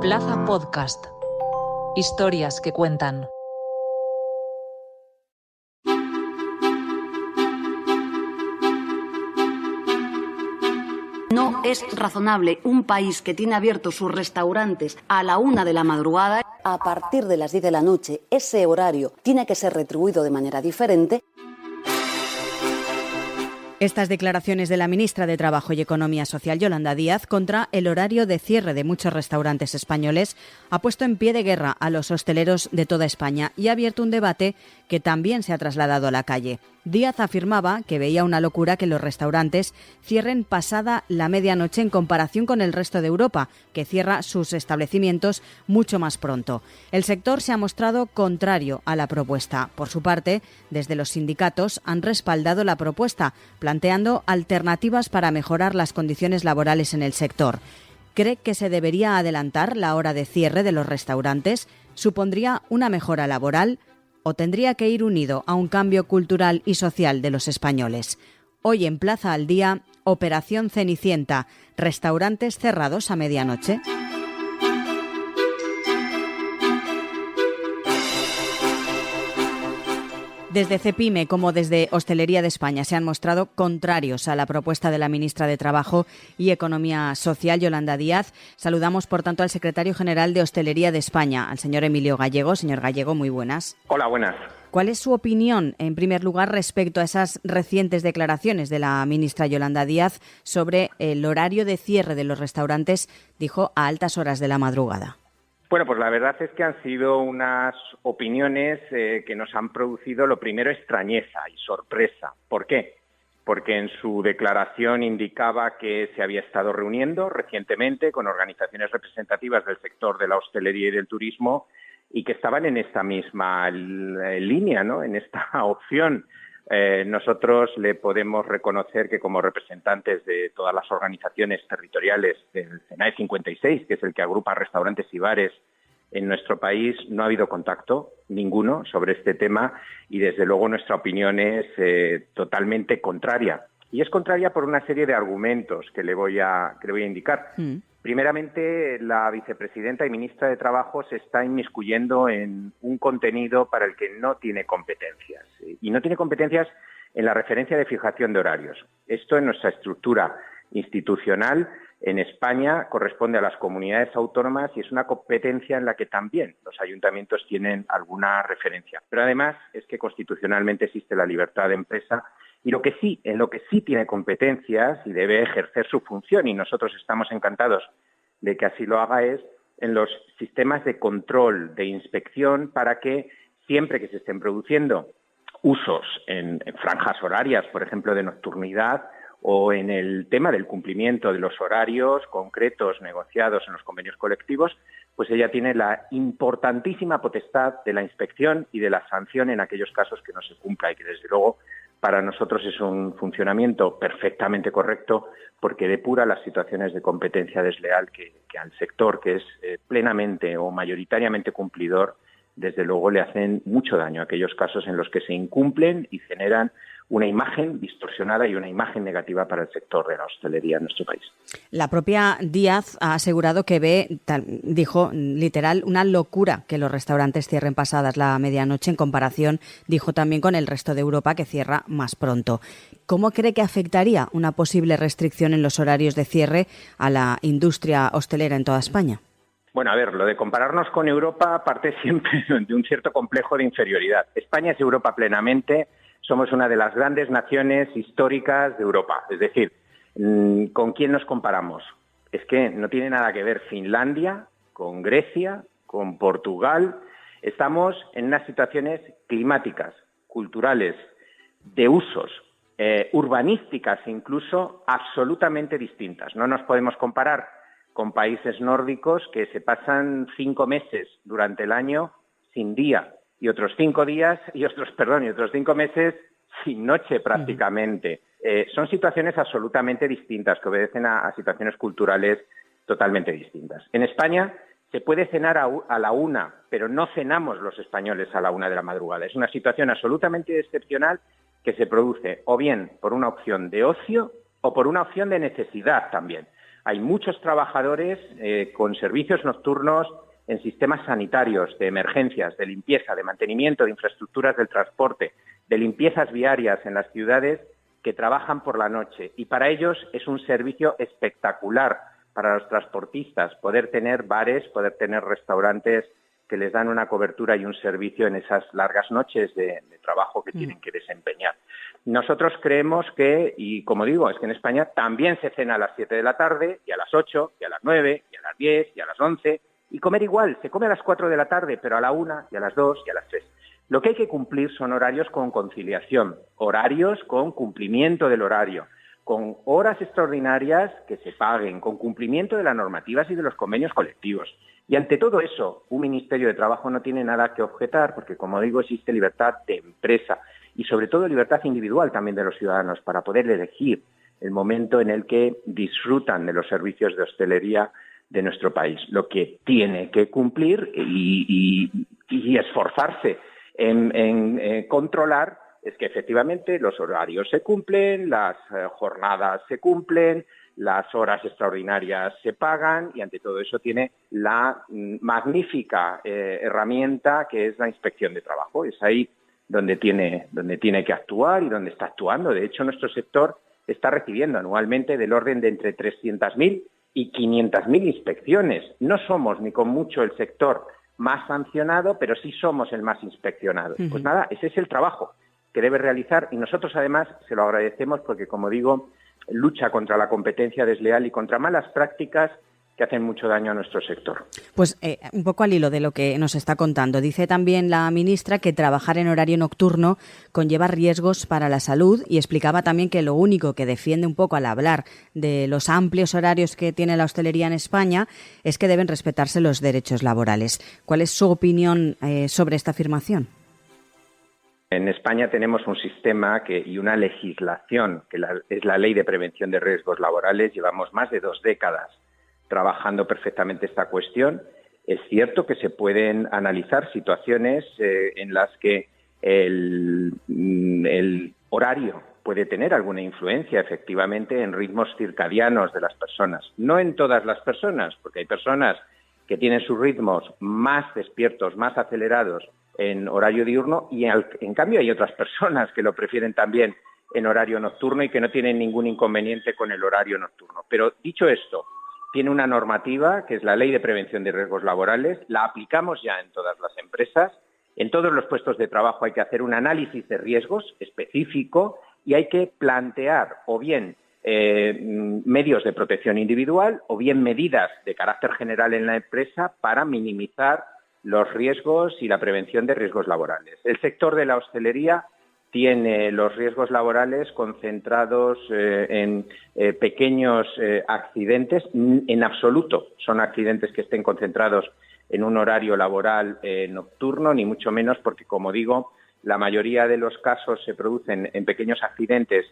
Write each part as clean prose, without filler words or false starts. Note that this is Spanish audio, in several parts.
Plaza Podcast. Historias que cuentan. No es razonable un país que tiene abiertos sus restaurantes a la 1 de la madrugada. A partir de las 10 de la noche, ese horario tiene que ser retribuido de manera diferente. Estas declaraciones de la ministra de Trabajo y Economía Social, Yolanda Díaz, contra el horario de cierre de muchos restaurantes españoles, ha puesto en pie de guerra a los hosteleros de toda España y ha abierto un debate que también se ha trasladado a la calle. Díaz afirmaba que veía una locura que los restaurantes cierren pasada la medianoche en comparación con el resto de Europa, que cierra sus establecimientos mucho más pronto. El sector se ha mostrado contrario a la propuesta. Por su parte, desde los sindicatos han respaldado la propuesta, planteando alternativas para mejorar las condiciones laborales en el sector. ¿Cree que se debería adelantar la hora de cierre de los restaurantes? ¿Supondría una mejora laboral? ¿O tendría que ir unido a un cambio cultural y social de los españoles? Hoy en Plaza al Día, Operación Cenicienta, restaurantes cerrados a medianoche. Desde CEPIME como desde Hostelería de España se han mostrado contrarios a la propuesta de la ministra de Trabajo y Economía Social, Yolanda Díaz. Saludamos, por tanto, al secretario general de Hostelería de España, al señor Emilio Gallego. Señor Gallego, muy buenas. Hola, buenas. ¿Cuál es su opinión, en primer lugar, respecto a esas recientes declaraciones de la ministra Yolanda Díaz sobre el horario de cierre de los restaurantes, dijo, a altas horas de la madrugada? Bueno, pues la verdad es que han sido unas opiniones que nos han producido, lo primero, extrañeza y sorpresa. ¿Por qué? Porque en su declaración indicaba que se había estado reuniendo recientemente con organizaciones representativas del sector de la hostelería y del turismo y que estaban en esta misma línea, ¿no? En esta opción. Nosotros le podemos reconocer que como representantes de todas las organizaciones territoriales del CENAE 56, que es el que agrupa restaurantes y bares en nuestro país, no ha habido contacto ninguno sobre este tema y desde luego nuestra opinión es totalmente contraria. Y es contraria por una serie de argumentos que le voy a indicar. Primeramente, la vicepresidenta y ministra de Trabajo se está inmiscuyendo en un contenido para el que no tiene competencias. Y no tiene competencias en la referencia de fijación de horarios. Esto en nuestra estructura institucional en España corresponde a las comunidades autónomas y es una competencia en la que también los ayuntamientos tienen alguna referencia. Pero además es que constitucionalmente existe la libertad de empresa y en lo que sí tiene competencias y debe ejercer su función, y nosotros estamos encantados de que así lo haga, es en los sistemas de control, de inspección, para que siempre que se estén produciendo usos en franjas horarias, por ejemplo, de nocturnidad, o en el tema del cumplimiento de los horarios concretos negociados en los convenios colectivos, pues ella tiene la importantísima potestad de la inspección y de la sanción en aquellos casos que no se cumpla y que desde luego para nosotros es un funcionamiento perfectamente correcto porque depura las situaciones de competencia desleal que al sector, que es plenamente o mayoritariamente cumplidor, desde luego le hacen mucho daño a aquellos casos en los que se incumplen y generan una imagen distorsionada y una imagen negativa para el sector de la hostelería en nuestro país. La propia Díaz ha asegurado que dijo literal, una locura que los restaurantes cierren pasadas la medianoche en comparación, dijo también, con el resto de Europa, que cierra más pronto. ¿Cómo cree que afectaría una posible restricción en los horarios de cierre a la industria hostelera en toda España? Bueno, a ver, lo de compararnos con Europa parte siempre de un cierto complejo de inferioridad. España es Europa plenamente. Somos una de las grandes naciones históricas de Europa. Es decir, ¿con quién nos comparamos? Es que no tiene nada que ver Finlandia con Grecia, con Portugal. Estamos en unas situaciones climáticas, culturales, de usos, urbanísticas incluso, absolutamente distintas. No nos podemos comparar con países nórdicos que se pasan 5 meses durante el año sin día. Y otros 5 meses sin noche prácticamente. Son situaciones absolutamente distintas que obedecen a situaciones culturales totalmente distintas. En España se puede cenar a la 1, pero no cenamos los españoles a la 1 de la madrugada. Es una situación absolutamente excepcional que se produce o bien por una opción de ocio o por una opción de necesidad también. Hay muchos trabajadores con servicios nocturnos en sistemas sanitarios, de emergencias, de limpieza, de mantenimiento de infraestructuras del transporte, de limpiezas viarias en las ciudades que trabajan por la noche. Y para ellos es un servicio espectacular para los transportistas poder tener bares, poder tener restaurantes que les dan una cobertura y un servicio en esas largas noches de trabajo que tienen que desempeñar. Nosotros creemos que, y como digo, es que en España también se cena a las 7 de la tarde, y a las 8, y a las 9, y a las 10, y a las 11, y comer igual, se come a las 4 de la tarde, pero a la 1, y a las 2, y a las 3. Lo que hay que cumplir son horarios con conciliación, horarios con cumplimiento del horario, con horas extraordinarias que se paguen, con cumplimiento de las normativas y de los convenios colectivos. Y ante todo eso, un Ministerio de Trabajo no tiene nada que objetar, porque, como digo, existe libertad de empresa y, sobre todo, libertad individual también de los ciudadanos para poder elegir el momento en el que disfrutan de los servicios de hostelería de nuestro país. Lo que tiene que cumplir y esforzarse en controlar es que efectivamente los horarios se cumplen, las jornadas se cumplen, las horas extraordinarias se pagan, y ante todo eso tiene la magnífica herramienta que es la Inspección de Trabajo. Es ahí donde tiene que actuar y donde está actuando. De hecho, nuestro sector está recibiendo anualmente del orden de entre 300.000 y 500.000 inspecciones. No somos ni con mucho el sector más sancionado, pero sí somos el más inspeccionado. Pues nada, ese es el trabajo que debe realizar, y nosotros además se lo agradecemos porque, como digo, lucha contra la competencia desleal y contra malas prácticas que hacen mucho daño a nuestro sector. Pues un poco al hilo de lo que nos está contando. Dice también la ministra que trabajar en horario nocturno conlleva riesgos para la salud, y explicaba también que lo único que defiende un poco al hablar de los amplios horarios que tiene la hostelería en España es que deben respetarse los derechos laborales. ¿Cuál es su opinión sobre esta afirmación? En España tenemos un sistema y una legislación que es la Ley de Prevención de Riesgos Laborales. Llevamos más de 2 décadas trabajando perfectamente esta cuestión. Es cierto que se pueden analizar situaciones en las que el horario puede tener alguna influencia efectivamente en ritmos circadianos de las personas. No en todas las personas, porque hay personas que tienen sus ritmos más despiertos, más acelerados en horario diurno, y en cambio hay otras personas que lo prefieren también en horario nocturno y que no tienen ningún inconveniente con el horario nocturno. Pero dicho esto, tiene una normativa que es la Ley de Prevención de Riesgos Laborales, la aplicamos ya en todas las empresas. En todos los puestos de trabajo hay que hacer un análisis de riesgos específico y hay que plantear o bien medios de protección individual o bien medidas de carácter general en la empresa para minimizar los riesgos y la prevención de riesgos laborales. El sector de la hostelería tiene los riesgos laborales concentrados en pequeños accidentes. En absoluto son accidentes que estén concentrados en un horario laboral nocturno, ni mucho menos, porque, como digo, la mayoría de los casos se producen en pequeños accidentes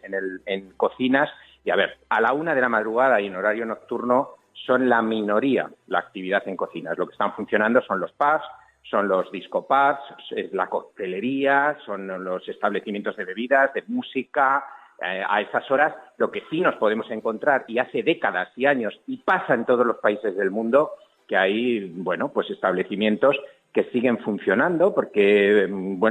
en cocinas. Y a ver, a la 1 de la madrugada y en horario nocturno son la minoría la actividad en cocinas. Lo que están funcionando son los pubs, son los disco pubs, es la coctelería, son los establecimientos de bebidas, de música. A esas horas lo que sí nos podemos encontrar, y hace décadas y años, y pasa en todos los países del mundo, que hay, pues establecimientos que siguen funcionando porque,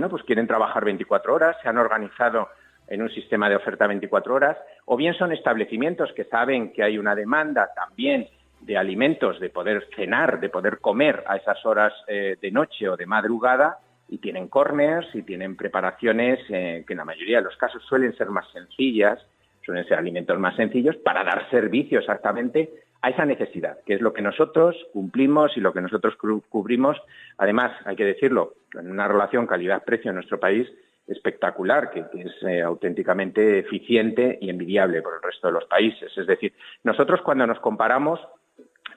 pues quieren trabajar 24 horas, se han organizado en un sistema de oferta 24 horas, o bien son establecimientos que saben que hay una demanda también de alimentos, de poder cenar, de poder comer a esas horas de noche o de madrugada, y tienen corners y tienen preparaciones que en la mayoría de los casos suelen ser más sencillas, suelen ser alimentos más sencillos para dar servicio exactamente a esa necesidad, que es lo que nosotros cumplimos y lo que nosotros cubrimos. Además, hay que decirlo, en una relación calidad-precio en nuestro país espectacular, que es auténticamente eficiente y envidiable por el resto de los países. Es decir, nosotros cuando nos comparamos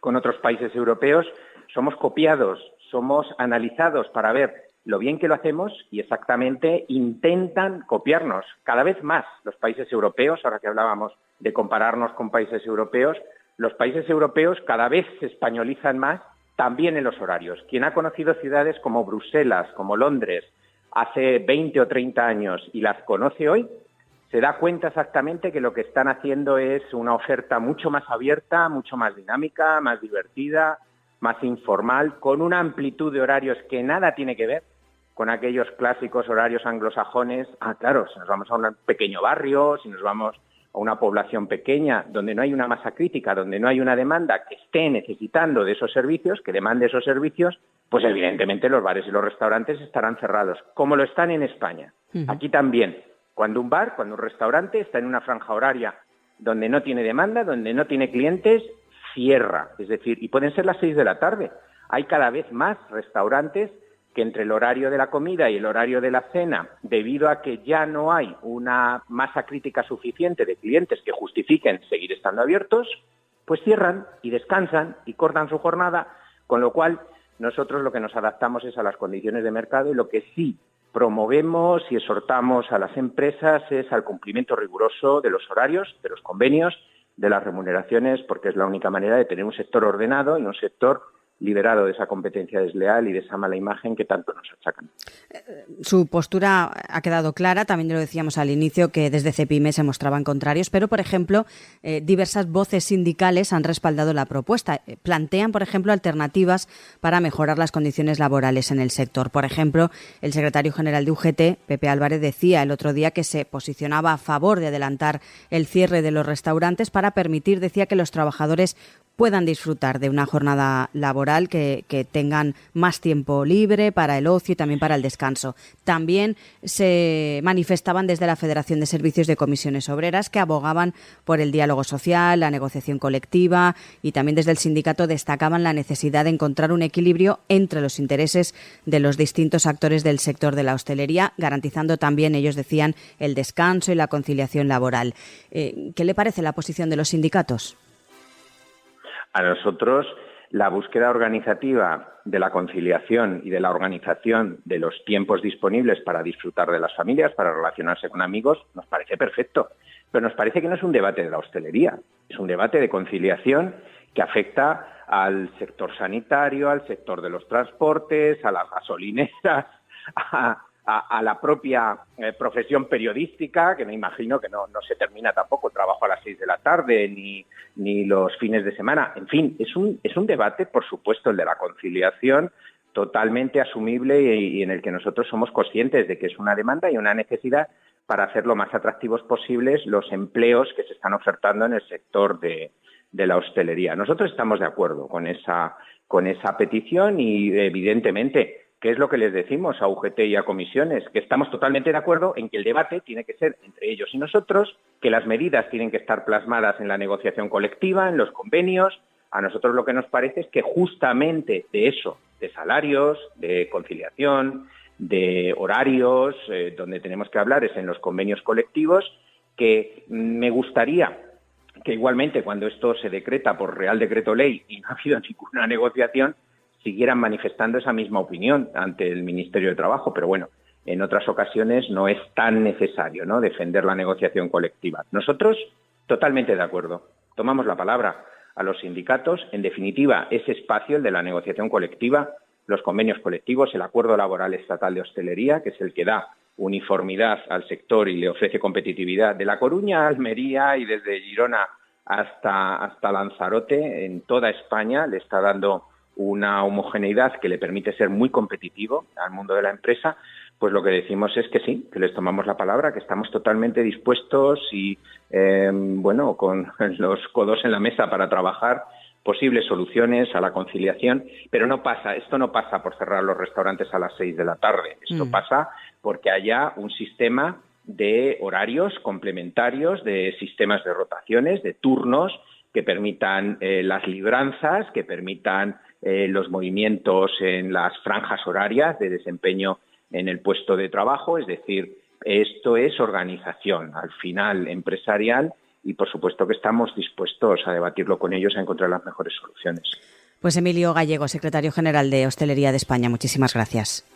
con otros países europeos somos copiados, somos analizados para ver lo bien que lo hacemos, y exactamente intentan copiarnos cada vez más los países europeos. Ahora que hablábamos de compararnos con países europeos, los países europeos cada vez se españolizan más también en los horarios. Quien ha conocido ciudades como Bruselas, como Londres, hace 20 o 30 años y las conoce hoy, se da cuenta exactamente que lo que están haciendo es una oferta mucho más abierta, mucho más dinámica, más divertida, más informal, con una amplitud de horarios que nada tiene que ver con aquellos clásicos horarios anglosajones. Claro, si nos vamos a un pequeño barrio, si nos vamos a una población pequeña, donde no hay una masa crítica, donde no hay una demanda que esté necesitando de esos servicios, que demande esos servicios, pues evidentemente los bares y los restaurantes estarán cerrados, como lo están en España. Aquí también, cuando un restaurante está en una franja horaria donde no tiene demanda, donde no tiene clientes, cierra. Es decir, y pueden ser las 6 de la tarde. Hay cada vez más restaurantes que entre el horario de la comida y el horario de la cena, debido a que ya no hay una masa crítica suficiente de clientes que justifiquen seguir estando abiertos, pues cierran y descansan y cortan su jornada, con lo cual nosotros lo que nos adaptamos es a las condiciones de mercado y lo que sí promovemos y exhortamos a las empresas es al cumplimiento riguroso de los horarios, de los convenios, de las remuneraciones, porque es la única manera de tener un sector ordenado y un sector liberado de esa competencia desleal y de esa mala imagen que tanto nos achacan. Su postura ha quedado clara, también lo decíamos al inicio, que desde CEPIME se mostraban contrarios, pero, por ejemplo, diversas voces sindicales han respaldado la propuesta. Plantean, por ejemplo, alternativas para mejorar las condiciones laborales en el sector. Por ejemplo, el secretario general de UGT, Pepe Álvarez, decía el otro día que se posicionaba a favor de adelantar el cierre de los restaurantes para permitir, decía, que los trabajadores puedan disfrutar de una jornada laboral, que tengan más tiempo libre para el ocio y también para el descanso. También se manifestaban desde la Federación de Servicios de Comisiones Obreras, que abogaban por el diálogo social, la negociación colectiva, y también desde el sindicato destacaban la necesidad de encontrar un equilibrio entre los intereses de los distintos actores del sector de la hostelería, garantizando también, ellos decían, el descanso y la conciliación laboral. ¿Qué le parece la posición de los sindicatos? A nosotros la búsqueda organizativa de la conciliación y de la organización de los tiempos disponibles para disfrutar de las familias, para relacionarse con amigos, nos parece perfecto. Pero nos parece que no es un debate de la hostelería, es un debate de conciliación que afecta al sector sanitario, al sector de los transportes, a las gasolineras, a la propia profesión periodística, que me imagino que no se termina tampoco el trabajo a las 6 de la tarde ni los fines de semana. En fin, es un debate, por supuesto, el de la conciliación, totalmente asumible y en el que nosotros somos conscientes de que es una demanda y una necesidad para hacer lo más atractivos posibles los empleos que se están ofertando en el sector de la hostelería. Nosotros estamos de acuerdo con esa petición y, evidentemente, ¿qué es lo que les decimos a UGT y a comisiones? Que estamos totalmente de acuerdo en que el debate tiene que ser entre ellos y nosotros, que las medidas tienen que estar plasmadas en la negociación colectiva, en los convenios. A nosotros lo que nos parece es que justamente de eso, de salarios, de conciliación, de horarios, donde tenemos que hablar es en los convenios colectivos, que me gustaría que igualmente cuando esto se decreta por Real Decreto Ley y no ha habido ninguna negociación, siguieran manifestando esa misma opinión ante el Ministerio de Trabajo, pero bueno, en otras ocasiones no es tan necesario, ¿no?, defender la negociación colectiva. Nosotros, totalmente de acuerdo, tomamos la palabra a los sindicatos, en definitiva, ese espacio, el de la negociación colectiva, los convenios colectivos, el acuerdo laboral estatal de hostelería, que es el que da uniformidad al sector y le ofrece competitividad de La Coruña a Almería y desde Girona hasta Lanzarote, en toda España le está dando una homogeneidad que le permite ser muy competitivo al mundo de la empresa. Pues lo que decimos es que sí, que les tomamos la palabra, que estamos totalmente dispuestos y, con los codos en la mesa para trabajar posibles soluciones a la conciliación, pero esto no pasa por cerrar los restaurantes a las 6 de la tarde, esto pasa porque haya un sistema de horarios complementarios, de sistemas de rotaciones, de turnos que permitan las libranzas, que permitan los movimientos en las franjas horarias de desempeño en el puesto de trabajo, es decir, esto es organización, al final empresarial, y por supuesto que estamos dispuestos a debatirlo con ellos, a encontrar las mejores soluciones. Pues Emilio Gallego, secretario general de Hostelería de España, muchísimas gracias.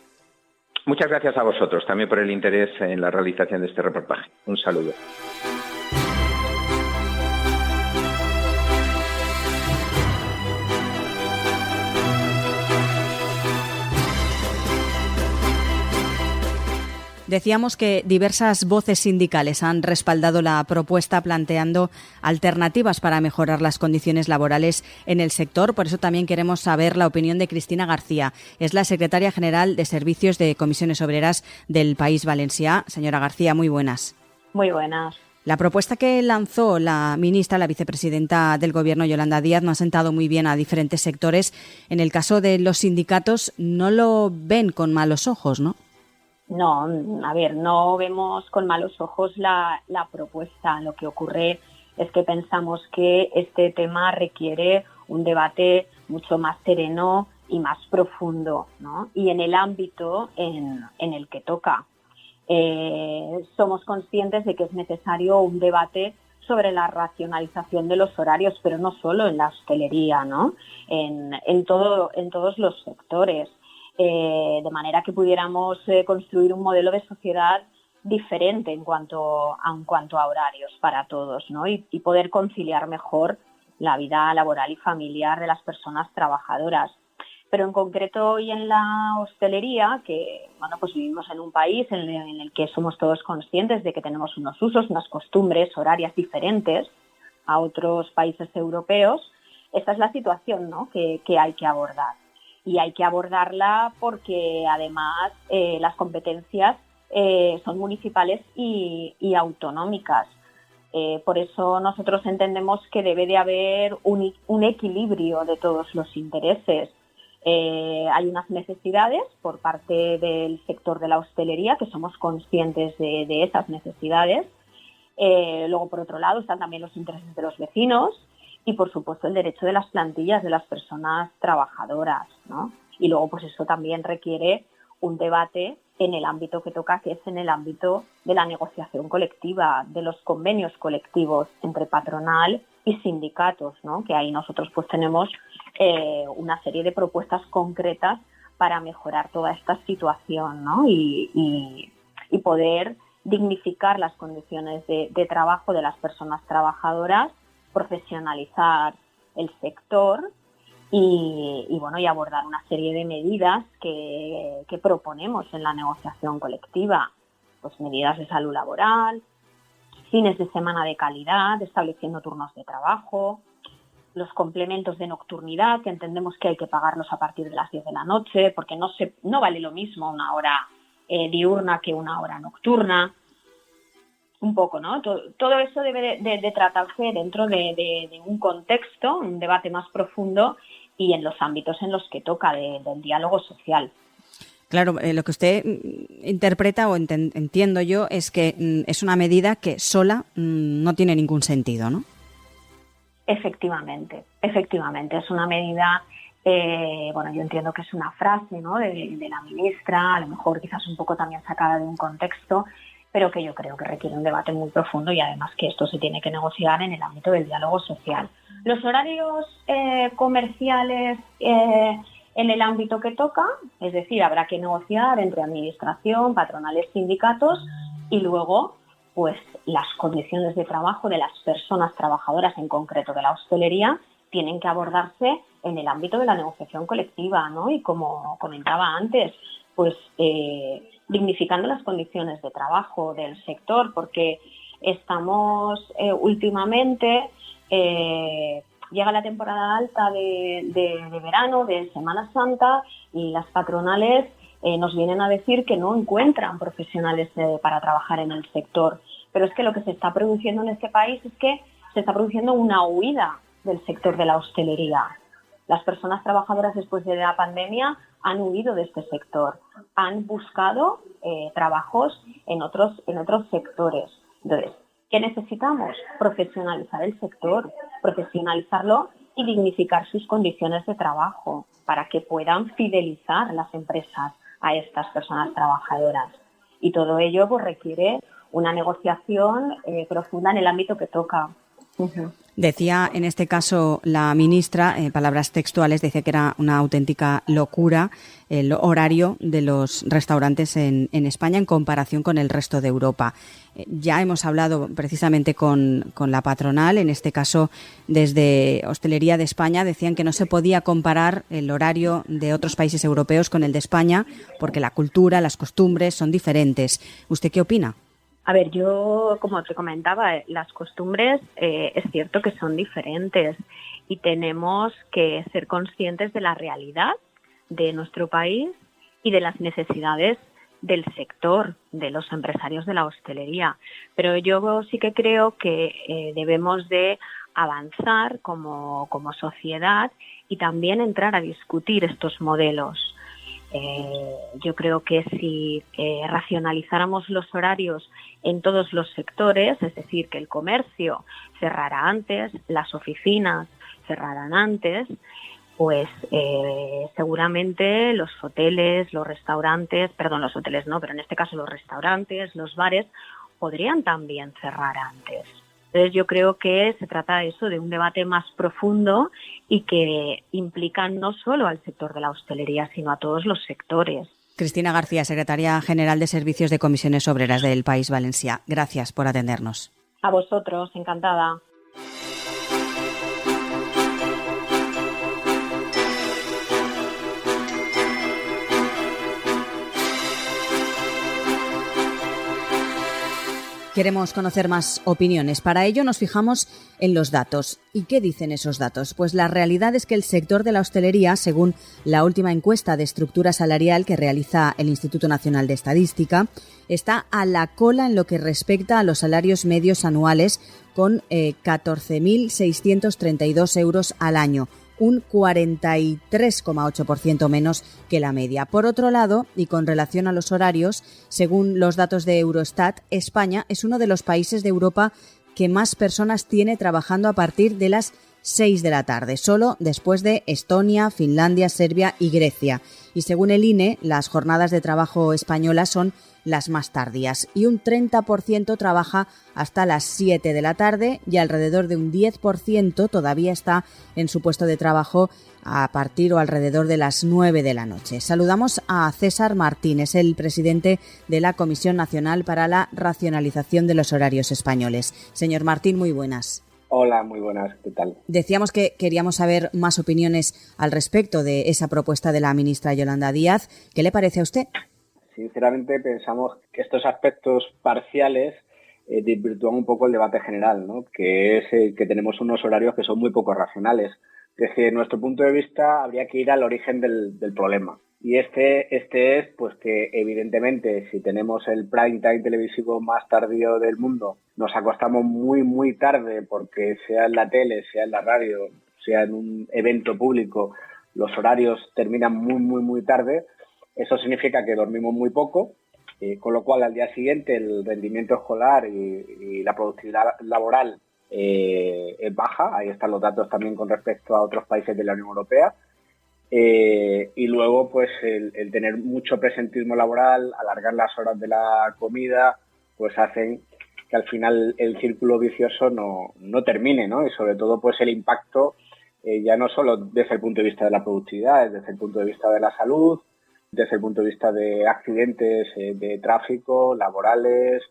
Muchas gracias a vosotros también por el interés en la realización de este reportaje. Un saludo. Decíamos que diversas voces sindicales han respaldado la propuesta planteando alternativas para mejorar las condiciones laborales en el sector. Por eso también queremos saber la opinión de Cristina García. Es la secretaria general de Servicios de Comisiones Obreras del País Valencià. Señora García, muy buenas. Muy buenas. La propuesta que lanzó la ministra, la vicepresidenta del Gobierno, Yolanda Díaz, no ha sentado muy bien a diferentes sectores. En el caso de los sindicatos, no lo ven con malos ojos, ¿no? No, a ver, no vemos con malos ojos la propuesta. Lo que ocurre es que pensamos que este tema requiere un debate mucho más sereno y más profundo, ¿no? Y en el ámbito en el que toca. Somos conscientes de que es necesario un debate sobre la racionalización de los horarios, pero no solo en la hostelería, ¿no? En todos los sectores. De manera que pudiéramos construir un modelo de sociedad diferente en cuanto a horarios para todos, ¿no? Y poder conciliar mejor la vida laboral y familiar de las personas trabajadoras. Pero en concreto hoy en la hostelería, que pues vivimos en un país en el que somos todos conscientes de que tenemos unos usos, unas costumbres horarias diferentes a otros países europeos, esta es la situación, ¿no? que hay que abordar. Y hay que abordarla porque además las competencias son municipales y autonómicas. Por eso nosotros entendemos que debe de haber un equilibrio de todos los intereses. Hay unas necesidades por parte del sector de la hostelería, que somos conscientes de esas necesidades. Luego, por otro lado, están también los intereses de los vecinos y, por supuesto, el derecho de las plantillas de las personas trabajadoras, ¿no? Y luego, pues eso también requiere un debate en el ámbito que toca, que es en el ámbito de la negociación colectiva, de los convenios colectivos entre patronal y sindicatos, ¿no? Que ahí nosotros pues tenemos una serie de propuestas concretas para mejorar toda esta situación, ¿no? Y poder dignificar las condiciones de trabajo de las personas trabajadoras, profesionalizar el sector y abordar una serie de medidas que proponemos en la negociación colectiva, pues medidas de salud laboral, fines de semana de calidad, estableciendo turnos de trabajo, los complementos de nocturnidad, que entendemos que hay que pagarlos a partir de las 10 de la noche, porque no vale lo mismo una hora diurna que una hora nocturna. Un poco, ¿no? Todo eso debe de tratarse dentro de un contexto, un debate más profundo y en los ámbitos en los que toca del diálogo social. Claro, lo que usted interpreta o entiendo yo es que es una medida que sola no tiene ningún sentido, ¿no? Efectivamente. Es una medida, yo entiendo que es una frase, ¿no? de la ministra, a lo mejor quizás un poco también sacada de un contexto, pero que yo creo que requiere un debate muy profundo y además que esto se tiene que negociar en el ámbito del diálogo social. Los horarios comerciales en el ámbito que toca, es decir, habrá que negociar entre administración, patronales, sindicatos y luego pues las condiciones de trabajo de las personas trabajadoras, en concreto de la hostelería, tienen que abordarse en el ámbito de la negociación colectiva, ¿no? Y como comentaba antes, pues dignificando las condiciones de trabajo del sector, porque estamos últimamente, llega la temporada alta de verano, de Semana Santa, y las patronales nos vienen a decir que no encuentran profesionales para trabajar en el sector. Pero es que lo que se está produciendo en este país es que se está produciendo una huida del sector de la hostelería. Las personas trabajadoras después de la pandemia han huido de este sector, han buscado trabajos en otros sectores. Entonces, ¿qué necesitamos? Profesionalizar el sector, profesionalizarlo y dignificar sus condiciones de trabajo para que puedan fidelizar las empresas a estas personas trabajadoras. Y todo ello pues requiere una negociación profunda en el ámbito que toca. Decía en este caso la ministra, palabras textuales, decía que era una auténtica locura el horario de los restaurantes en España en comparación con el resto de Europa. Ya hemos hablado precisamente con la patronal, en este caso desde Hostelería de España, decían que no se podía comparar el horario de otros países europeos con el de España porque la cultura, las costumbres son diferentes. ¿Usted qué opina? A ver, yo, como te comentaba, las costumbres es cierto que son diferentes y tenemos que ser conscientes de la realidad de nuestro país y de las necesidades del sector, de los empresarios de la hostelería. Pero yo sí que creo que debemos de avanzar como sociedad y también entrar a discutir estos modelos. Yo creo que si racionalizáramos los horarios en todos los sectores, es decir, que el comercio cerrara antes, las oficinas cerraran antes, pues seguramente los hoteles, los restaurantes, los hoteles no, pero en este caso los restaurantes, los bares, podrían también cerrar antes. Entonces yo creo que se trata de eso, de un debate más profundo y que implica no solo al sector de la hostelería, sino a todos los sectores. Cristina García, secretaria general de Servicios de Comisiones Obreras del País Valencià. Gracias por atendernos. A vosotros, encantada. Queremos conocer más opiniones. Para ello nos fijamos en los datos. ¿Y qué dicen esos datos? Pues la realidad es que el sector de la hostelería, según la última encuesta de estructura salarial que realiza el Instituto Nacional de Estadística, está a la cola en lo que respecta a los salarios medios anuales con 14.632 euros al año, un 43,8% menos que la media. Por otro lado, y con relación a los horarios, según los datos de Eurostat, España es uno de los países de Europa que más personas tiene trabajando a partir de las 6 de la tarde, solo después de Estonia, Finlandia, Serbia y Grecia. Y según el INE, las jornadas de trabajo españolas son las más tardías y un 30% trabaja hasta las 7 de la tarde y alrededor de un 10% todavía está en su puesto de trabajo a partir o alrededor de las 9 de la noche. Saludamos a César Martín, es el presidente de la Comisión Nacional para la Racionalización de los Horarios Españoles. Señor Martín, muy buenas. Hola, muy buenas, ¿qué tal? Decíamos que queríamos saber más opiniones al respecto de esa propuesta de la ministra Yolanda Díaz. ¿Qué le parece a usted? Sinceramente pensamos que estos aspectos parciales desvirtúan un poco el debate general, ¿no? Que es que tenemos unos horarios que son muy poco racionales. Desde nuestro punto de vista habría que ir al origen del problema. Y este es pues que evidentemente si tenemos el prime time televisivo más tardío del mundo, nos acostamos muy muy tarde porque sea en la tele, sea en la radio, sea en un evento público, los horarios terminan muy muy muy tarde. Eso significa que dormimos muy poco, con lo cual al día siguiente el rendimiento escolar y la productividad laboral es baja. Ahí están los datos también con respecto a otros países de la Unión Europea. Y luego pues el tener mucho presentismo laboral, alargar las horas de la comida, pues hacen que al final el círculo vicioso no termine, ¿no? Y sobre todo pues el impacto ya no solo desde el punto de vista de la productividad, desde el punto de vista de la salud, desde el punto de vista de accidentes de tráfico, laborales,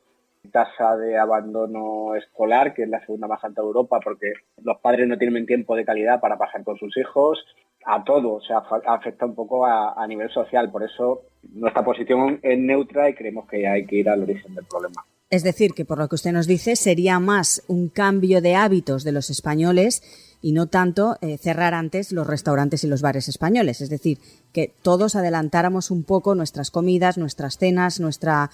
tasa de abandono escolar, que es la segunda más alta de Europa, porque los padres no tienen tiempo de calidad para pasar con sus hijos, a todo, o sea, afecta un poco a nivel social. Por eso nuestra posición es neutra y creemos que hay que ir al origen del problema. Es decir, que por lo que usted nos dice, sería más un cambio de hábitos de los españoles y no tanto cerrar antes los restaurantes y los bares españoles. Es decir, que todos adelantáramos un poco nuestras comidas, nuestras cenas, nuestra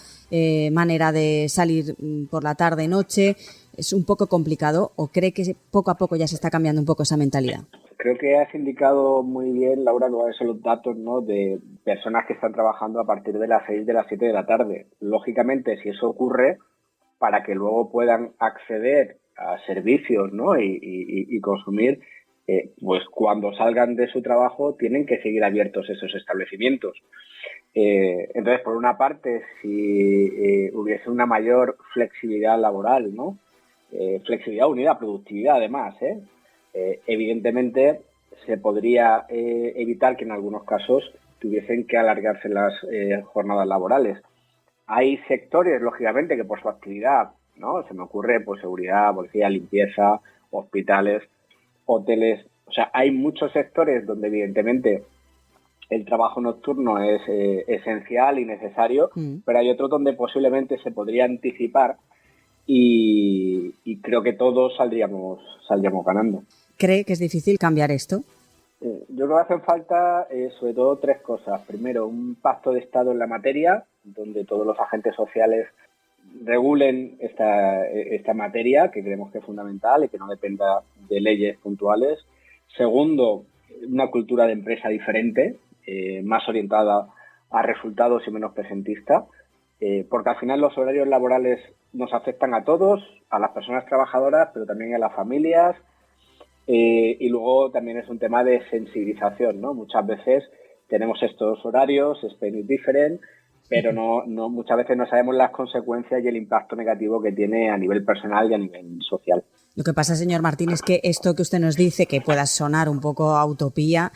manera de salir por la tarde-noche. ¿Es un poco complicado o cree que poco a poco ya se está cambiando un poco esa mentalidad? Creo que has indicado muy bien, Laura, cuáles son los datos, ¿no?, de personas que están trabajando a partir de las 6 de las 7 de la tarde. Lógicamente, si eso ocurre, para que luego puedan acceder a servicios, ¿no?, y consumir, pues cuando salgan de su trabajo tienen que seguir abiertos esos establecimientos. Entonces, por una parte, si hubiese una mayor flexibilidad laboral, ¿no?, flexibilidad unida a productividad además. Evidentemente se podría evitar que en algunos casos tuviesen que alargarse las jornadas laborales. Hay sectores, lógicamente, que por su actividad, ¿no? Se me ocurre pues seguridad, policía, limpieza, hospitales, hoteles. O sea, hay muchos sectores donde evidentemente el trabajo nocturno es esencial y necesario, pero hay otros donde posiblemente se podría anticipar y creo que todos saldríamos ganando. ¿Cree que es difícil cambiar esto? Yo creo que hacen falta sobre todo 3 cosas. Primero, un pacto de Estado en la materia, donde todos los agentes sociales regulen esta materia, que creemos que es fundamental y que no dependa de leyes puntuales. Segundo, una cultura de empresa diferente, más orientada a resultados y menos presentista, porque al final los horarios laborales nos afectan a todos, a las personas trabajadoras, pero también a las familias. Y luego también es un tema de sensibilización, ¿no? Muchas veces tenemos estos horarios, Spain is different, pero no muchas veces no sabemos las consecuencias y el impacto negativo que tiene a nivel personal y a nivel social. Lo que pasa, señor Martín, es que esto que usted nos dice, que pueda sonar un poco a utopía,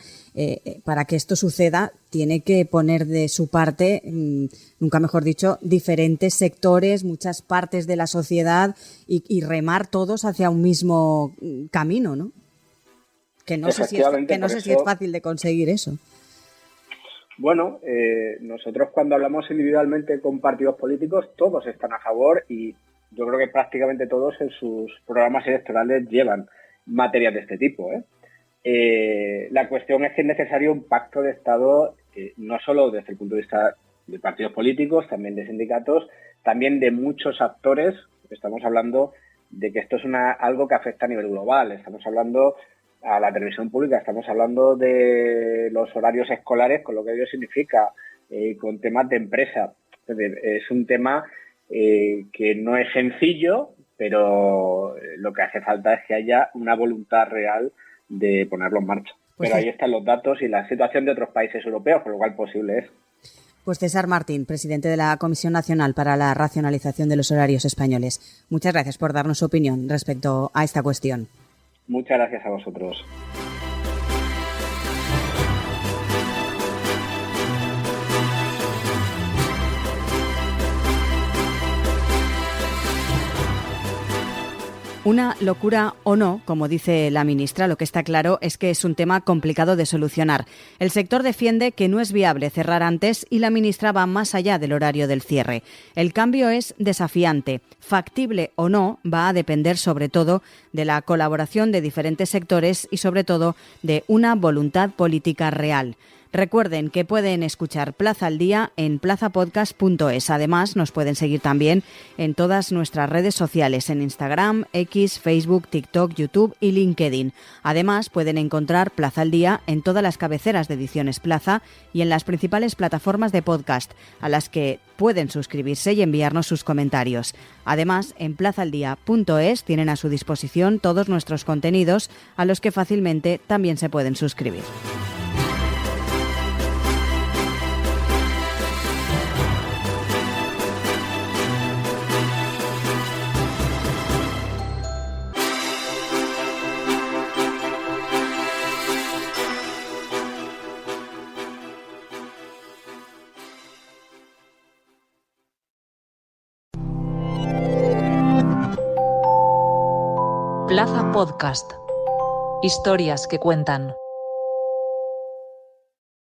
para que esto suceda tiene que poner de su parte, nunca mejor dicho, diferentes sectores, muchas partes de la sociedad y remar todos hacia un mismo camino, ¿no? Que no sé si es fácil de conseguir eso. Bueno, nosotros cuando hablamos individualmente con partidos políticos, todos están a favor y yo creo que prácticamente todos en sus programas electorales llevan materias de este tipo. La cuestión es que es necesario un pacto de Estado, no solo desde el punto de vista de partidos políticos, también de sindicatos, también de muchos actores. Estamos hablando de que esto es algo que afecta a nivel global. Estamos hablando a la televisión pública, estamos hablando de los horarios escolares, con lo que ello significa, con temas de empresa. Es un tema que no es sencillo, pero lo que hace falta es que haya una voluntad real de ponerlo en marcha. Pero ahí están los datos y la situación de otros países europeos, con lo cual posible es. Pues César Martín, presidente de la Comisión Nacional para la Racionalización de los Horarios Españoles. Muchas gracias por darnos su opinión respecto a esta cuestión. Muchas gracias a vosotros. Una locura o no, como dice la ministra, lo que está claro es que es un tema complicado de solucionar. El sector defiende que no es viable cerrar antes y la ministra va más allá del horario del cierre. El cambio es desafiante. Factible o no va a depender sobre todo de la colaboración de diferentes sectores y sobre todo de una voluntad política real. Recuerden que pueden escuchar Plaza al Día en plazapodcast.es. Además, nos pueden seguir también en todas nuestras redes sociales, en Instagram, X, Facebook, TikTok, YouTube y LinkedIn. Además, pueden encontrar Plaza al Día en todas las cabeceras de Ediciones Plaza y en las principales plataformas de podcast, a las que pueden suscribirse y enviarnos sus comentarios. Además, en plazaldía.es tienen a su disposición todos nuestros contenidos, a los que fácilmente también se pueden suscribir. Plaza Podcast. Historias que cuentan.